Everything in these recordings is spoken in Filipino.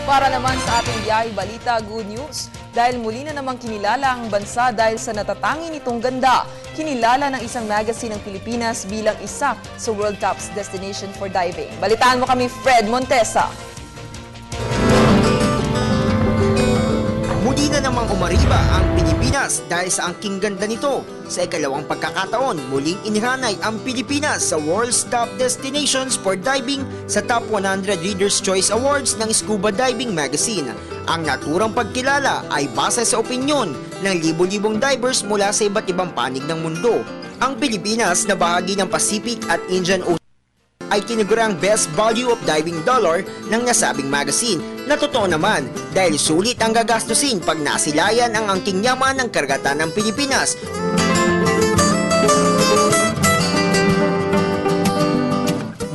Para naman sa ating biyahe balita, good news. Dahil muli na namang kinilala ang bansa dahil sa natatangi nitong ganda. Kinilala ng isang magazine ng Pilipinas bilang isa sa World Top Destination for Diving. Balitaan mo kami, Fred Montesa. Muli na namang umariba ang Pilipinas dahil sa angking ganda nito. Sa ikalawang pagkakataon, muling inihanay ang Pilipinas sa World's Top Destinations for Diving sa Top 100 Reader's Choice Awards ng Scuba Diving Magazine. Ang naturang pagkilala ay base sa opinyon ng libo-libong divers mula sa iba't ibang panig ng mundo. Ang Pilipinas na bahagi ng Pacific at Indian Ocean ay tinagurang Best Value of Diving Dollar ng nasabing magazine na totoo naman dahil sulit ang gagastusin pag nasilayan ang angking yaman ng karagatan ng Pilipinas.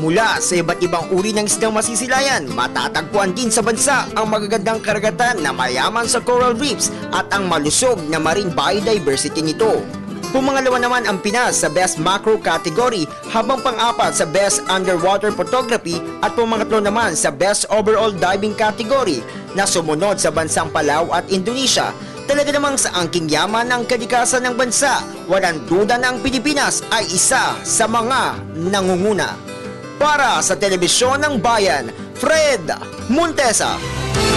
Mula sa iba't ibang uri ng isdang masisilayan, matatagpuan din sa bansa ang magagandang karagatan na mayaman sa coral reefs at ang malusog na marine biodiversity nito. Pumangalawa naman ang Pinas sa Best Macro category habang pang-apat sa Best Underwater Photography at pumangatlo naman sa Best Overall Diving category na sumunod sa bansang Palau at Indonesia. Talaga namang sa angking yaman ng kalikasan ng bansa, walang duda na ang Pilipinas ay isa sa mga nangunguna. Para sa Telebisyon ng Bayan, Fred Montesa.